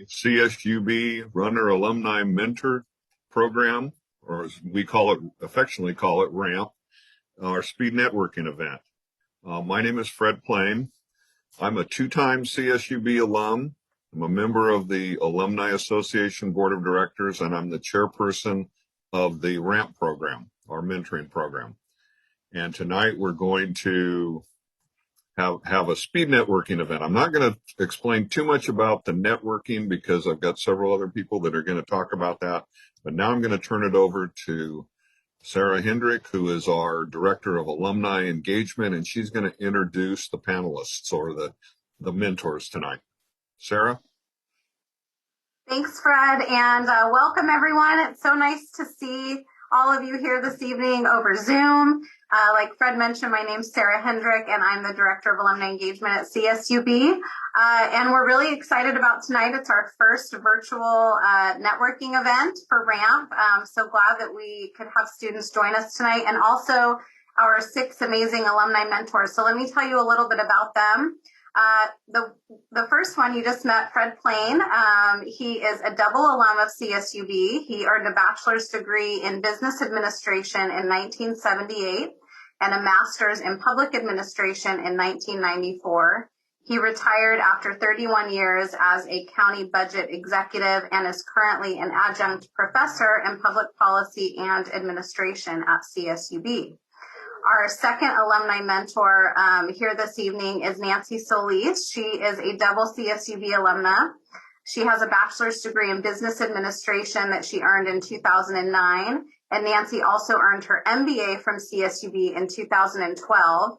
the CSUB Runner Alumni Mentor Program, or as we affectionately call it, RAMP, our speed networking event. My name is Fred Plain. I'm a two-time CSUB alum. I'm a member of the Alumni Association Board of Directors, and I'm the chairperson of the RAMP program, our mentoring program. And tonight we're going to have a speed networking event. I'm not going to explain too much about the networking because I've got several other people that are going to talk about that. But now I'm going to turn it over to Sarah Hendrick, who is our Director of Alumni Engagement, and she's going to introduce the panelists or the mentors tonight. Sarah? Thanks, Fred, and welcome everyone. It's so nice to see all of you here this evening over Zoom. Like Fred mentioned, my name's Sarah Hendrick, and I'm the Director of Alumni Engagement at CSUB. And we're really excited about tonight. It's our first virtual networking event for RAMP. So glad that we could have students join us tonight, and also our 6 amazing alumni mentors. So let me tell you a little bit about them. The first one, you just met Fred Plain. He is a double alum of CSUB. He earned a bachelor's degree in business administration in 1978 and a master's in public administration in 1994. He retired after 31 years as a county budget executive and is currently an adjunct professor in public policy and administration at CSUB. Our second alumni mentor here this evening is Nancy Solis. She is a double CSUB alumna. She has a bachelor's degree in business administration that she earned in 2009. And Nancy also earned her MBA from CSUB in 2012.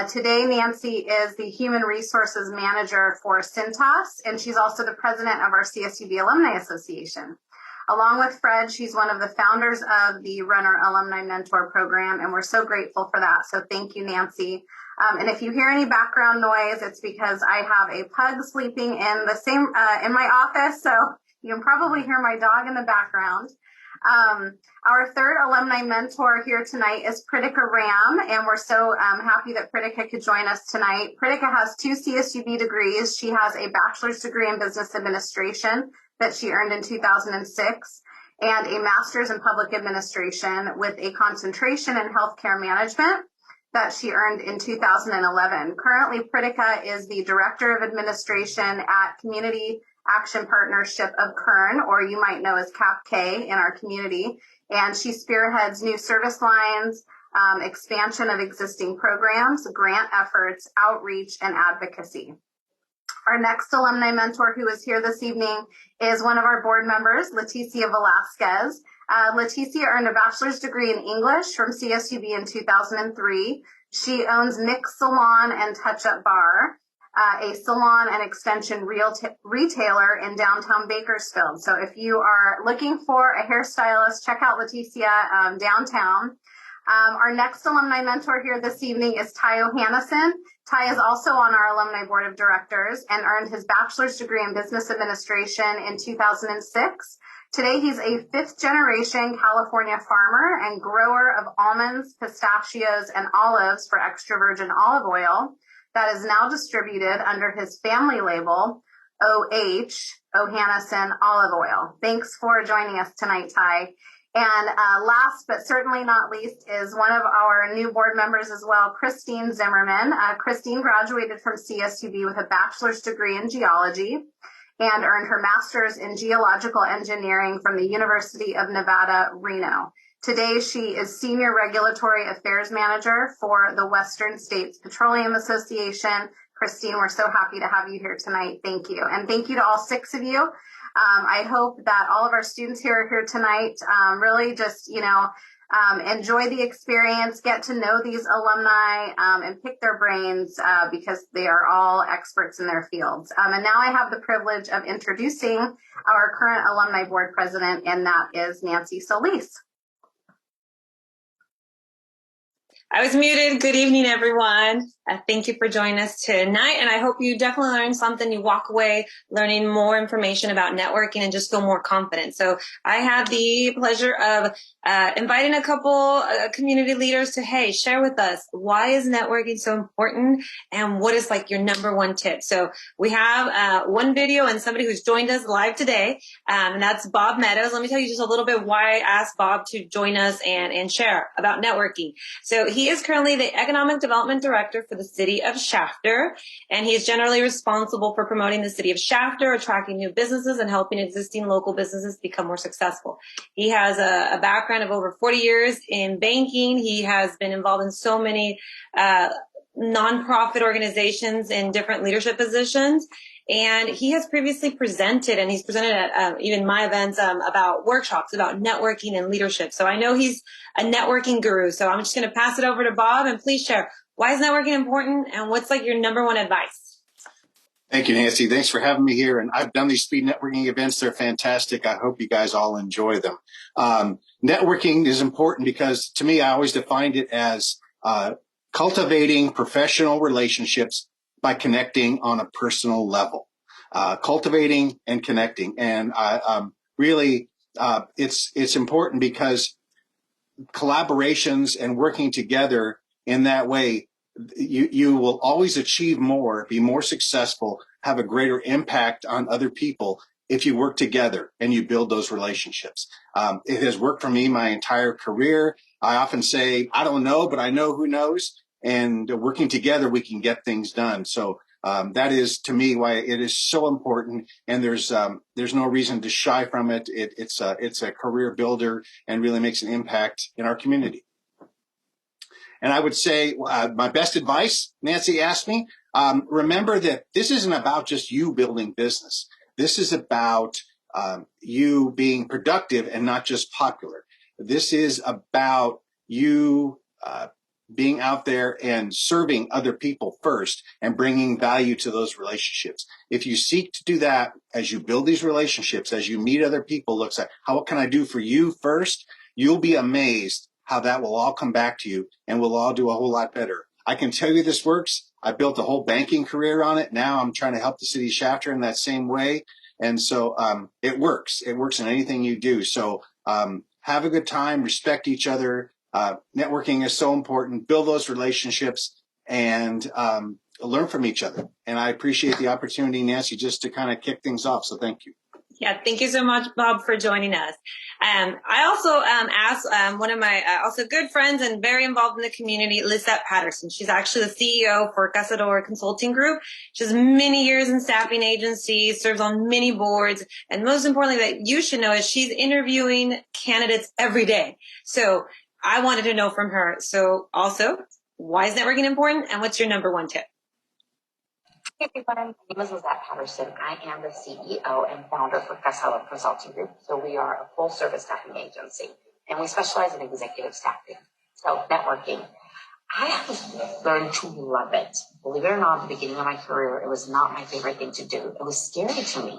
Today, Nancy is the Human Resources Manager for Cintas, and she's also the president of our CSUB Alumni Association. Along with Fred, she's one of the founders of the Runner Alumni Mentor Program, and we're so grateful for that. So thank you, Nancy. And if you hear any background noise, it's because I have a pug sleeping in the same in my office, so you can probably hear my dog in the background. Our third alumni mentor here tonight is Pritika Ram, and we're so happy that Pritika could join us tonight. Pritika has 2 CSUB degrees. She has a bachelor's degree in business administration that she earned in 2006 and a master's in public administration with a concentration in healthcare management that she earned in 2011. Currently, Pritika is the Director of Administration at Community Action Partnership of Kern, or you might know as CAPK in our community, and she spearheads new service lines, expansion of existing programs, grant efforts, outreach, and advocacy. Our next alumni mentor who is here this evening is one of our board members, Leticia Velasquez. Leticia earned a bachelor's degree in English from CSUB in 2003. She owns Mix Salon and Touch Up Bar, a salon and extension retailer in downtown Bakersfield. So if you are looking for a hairstylist, check out Leticia downtown. Our next alumni mentor here this evening is Ty O'Hannison. Ty is also on our alumni board of directors and earned his bachelor's degree in business administration in 2006. Today, he's a 5th generation California farmer and grower of almonds, pistachios, and olives for extra virgin olive oil that is now distributed under his family label, OH, O'Hannison Olive Oil. Thanks for joining us tonight, Ty. And last but certainly not least is one of our new board members as well, Christine Zimmerman. Christine graduated from CSUB with a bachelor's degree in geology and earned her master's in geological engineering from the University of Nevada, Reno. Today, she is Senior Regulatory Affairs Manager for the Western States Petroleum Association. Christine, we're so happy to have you here tonight. Thank you. And thank you to all 6 of you. I hope that all of our students here tonight really just, enjoy the experience, get to know these alumni, and pick their brains because they are all experts in their fields. And now I have the privilege of introducing our current alumni board president, and that is Nancy Solis. I was muted. Good evening, everyone. Thank you for joining us tonight. And I hope you definitely learned something. You walk away learning more information about networking and just feel more confident. So I had the pleasure of inviting a couple community leaders to, hey, share with us, why is networking so important and what is like your number one tip? So we have one video and somebody who's joined us live today, and that's Bob Meadows. Let me tell you just a little bit why I asked Bob to join us and share about networking. So he is currently the Economic Development Director for the city of Shafter, and he is generally responsible for promoting the city of Shafter, attracting new businesses, and helping existing local businesses become more successful. He has a background of over 40 years in banking. He has been involved in so many nonprofit organizations in different leadership positions. And he has previously presented, and he's presented at even my events about workshops about networking and leadership. So I know he's a networking guru. So I'm just going to pass it over to Bob, and please share, why is networking important and what's like your number one advice? Thank you, Nancy. Thanks for having me here. And I've done these speed networking events. They're fantastic. I hope you guys all enjoy them. Networking is important because to me, I always defined it as cultivating professional relationships by connecting on a personal level, cultivating and connecting. And really, it's important because collaborations and working together in that way, you will always achieve more, be more successful, have a greater impact on other people if you work together and you build those relationships. It has worked for me my entire career. I often say, I don't know, but I know who knows. And working together, we can get things done. So that is, to me, why it is so important. And there's no reason to shy from it. It's a career builder and really makes an impact in our community. And I would say my best advice, Nancy asked me, remember that this isn't about just you building business. This is about you being productive and not just popular. This is about you being out there and serving other people first and bringing value to those relationships. If you seek to do that as you build these relationships, as you meet other people, looks like, what can I do for you first? You'll be amazed how that will all come back to you and we'll all do a whole lot better. I can tell you this works. I built a whole banking career on it. Now I'm trying to help the city of Shafter in that same way. And so it works. It works in anything you do. So have a good time, respect each other. Networking is so important. Build those relationships and learn from each other. And I appreciate the opportunity, Nancy, just to kind of kick things off. So thank you. Yeah, thank you so much, Bob, for joining us. I also asked one of my also good friends and very involved in the community, Lisette Patterson. She's actually the CEO for Cazador Consulting Group. She has many years in staffing agencies, serves on many boards, and most importantly that you should know is she's interviewing candidates every day. So I wanted to know from her. So also, why is networking important and what's your number one tip? Hey everybody, my name is Lisette Patterson. I am the CEO and founder for Bakersfield Consulting Group. So we are a full service staffing agency and we specialize in executive staffing. So networking. I have learned to love it. Believe it or not, at the beginning of my career, it was not my favorite thing to do. It was scary to me.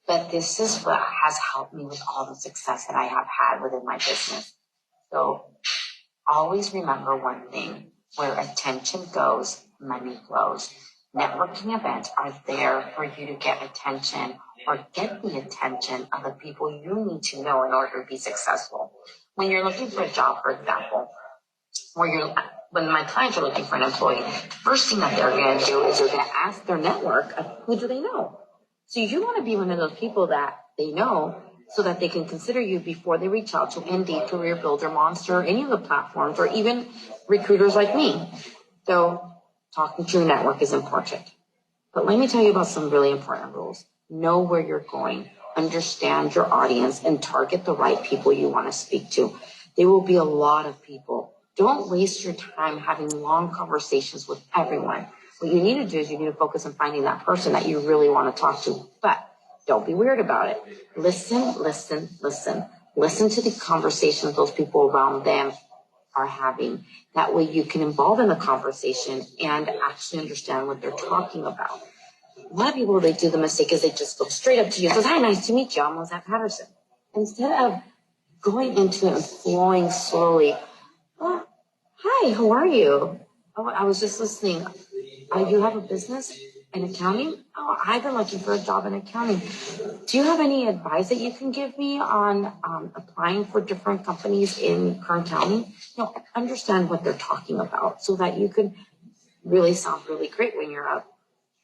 But this is what has helped me with all the success that I have had within my business. So always remember one thing, where attention goes, money flows. Networking events are there for you to get attention or get the attention of the people you need to know in order to be successful. When you're looking for a job, for example, when my clients are looking for an employee, the first thing that they're going to do is they're going to ask their network of who do they know. So you want to be one of those people that they know so that they can consider you before they reach out to Indeed, Career Builder, Monster, any of the platforms, or even recruiters like me. So talking to your network is important. But let me tell you about some really important rules. Know where you're going, understand your audience, and target the right people you want to speak to. There will be a lot of people. Don't waste your time having long conversations with everyone. What you need to do is you need to focus on finding that person that you really want to talk to. But don't be weird about it. Listen. Listen to the conversations those people around them are having. That way you can involve in the conversation and actually understand what they're talking about. A lot of people, they do the mistake is they just go straight up to you and says, hi, nice to meet you. I'm Lisette Patterson. Instead of going into it and flowing slowly, Hi, how are you? Oh, I was just listening. You have a business in accounting? Oh, I've been looking for a job in accounting. Do you have any advice that you can give me on applying for different companies in Kern County? Understand what they're talking about so that you can really sound really great when you're out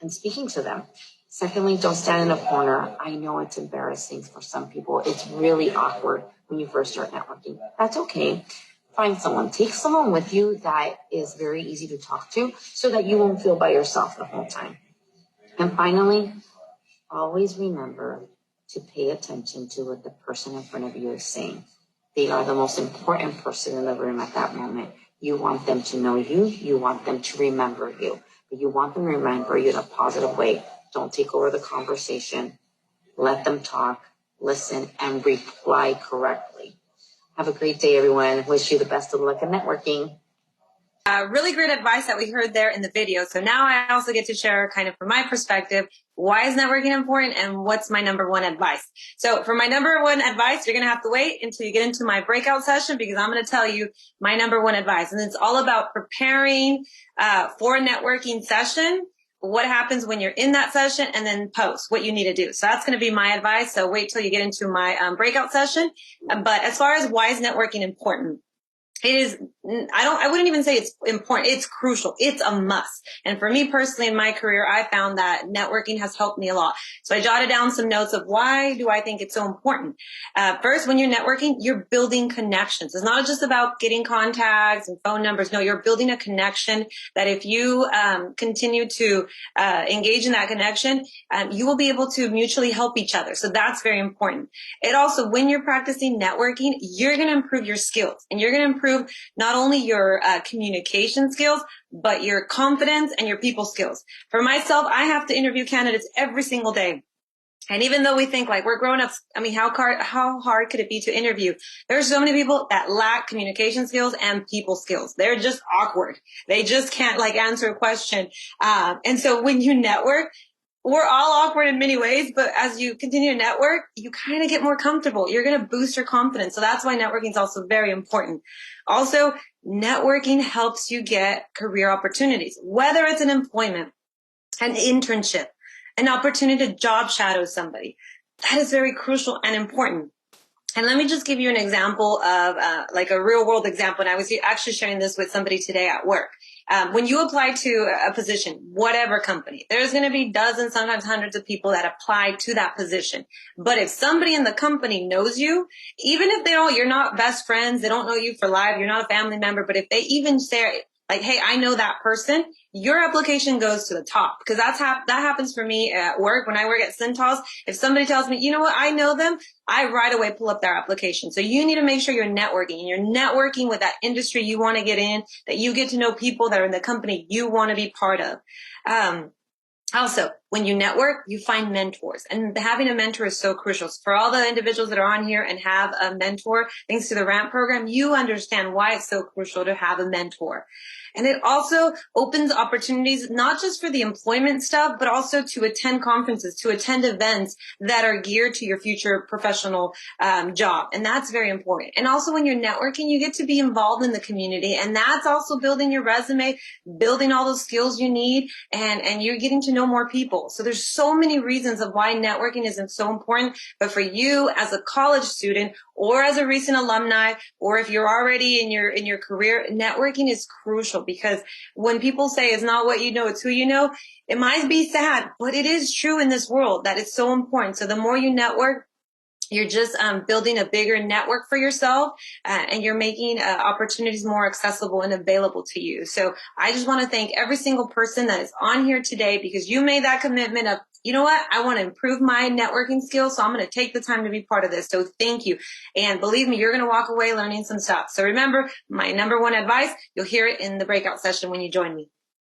and speaking to them. Secondly, don't stand in a corner. I know it's embarrassing for some people. It's really awkward when you first start networking. That's okay. Find someone. Take someone with you that is very easy to talk to so that you won't feel by yourself the whole time. And finally, always remember to pay attention to what the person in front of you is saying. They are the most important person in the room at that moment. You want them to know you. You want them to remember you. But you want them to remember you in a positive way. Don't take over the conversation. Let them talk, listen, and reply correctly. Have a great day, everyone. Wish you the best of luck in networking. Really great advice that we heard there in the video. So now I also get to share kind of from my perspective, why is networking important and what's my number one advice? So for my number one advice, you're going to have to wait until you get into my breakout session because I'm going to tell you my number one advice. And it's all about preparing for a networking session, what happens when you're in that session, and then post what you need to do. So that's going to be my advice. So wait till you get into my breakout session. But as far as why is networking important? It is, I wouldn't even say it's important. It's crucial. It's a must. And for me personally in my career, I found that networking has helped me a lot. So I jotted down some notes of why do I think it's so important. First, when you're networking, you're building connections. It's not just about getting contacts and phone numbers. No, you're building a connection that if you continue to engage in that connection, you will be able to mutually help each other. So that's very important. It also, when you're practicing networking, you're going to improve your skills and you're going to improve not only your communication skills, but your confidence and your people skills. For myself, I have to interview candidates every single day. And even though we think like we're grown-ups, I mean, how hard could it be to interview? There's so many people that lack communication skills and people skills. They're just awkward. They just can't like answer a question. And so when you network, we're all awkward in many ways, but as you continue to network, you kind of get more comfortable. You're going to boost your confidence. So that's why networking is also very important. Also, networking helps you get career opportunities, whether it's an employment, an internship, an opportunity to job shadow somebody. That is very crucial and important. And let me just give you an example of like a real world example. And I was actually sharing this with somebody today at work. When you apply to a position, whatever company, there's going to be dozens, sometimes hundreds of people that apply to that position. But if somebody in the company knows you, even if you're not best friends, they don't know you for life, you're not a family member, but if they even say like, hey, I know that person, your application goes to the top because that happens for me at work. When I work at Cintas, if somebody tells me, you know what, I know them, I right away pull up their application. So you need to make sure you're networking. You're networking with that industry you want to get in, that you get to know people that are in the company you want to be part of. Also, when you network, you find mentors, and having a mentor is so crucial. So for all the individuals that are on here and have a mentor, thanks to the RAMP program, you understand why it's so crucial to have a mentor. And it also opens opportunities, not just for the employment stuff, but also to attend conferences, to attend events that are geared to your future professional job. And that's very important. And also when you're networking, you get to be involved in the community. And that's also building your resume, building all those skills you need, and you're getting to know more people. So there's so many reasons of why networking isn't so important. But for you as a college student or as a recent alumni, or if you're already in your career, networking is crucial because when people say it's not what you know, it's who you know, it might be sad, but it is true in this world that it's so important. So the more you network, you're just building a bigger network for yourself, and you're making opportunities more accessible and available to you. So I just want to thank every single person that is on here today because you made that commitment of, you know what, I want to improve my networking skills, so I'm going to take the time to be part of this. So thank you. And believe me, you're going to walk away learning some stuff. So remember, my number one advice, you'll hear it in the breakout session when you join me.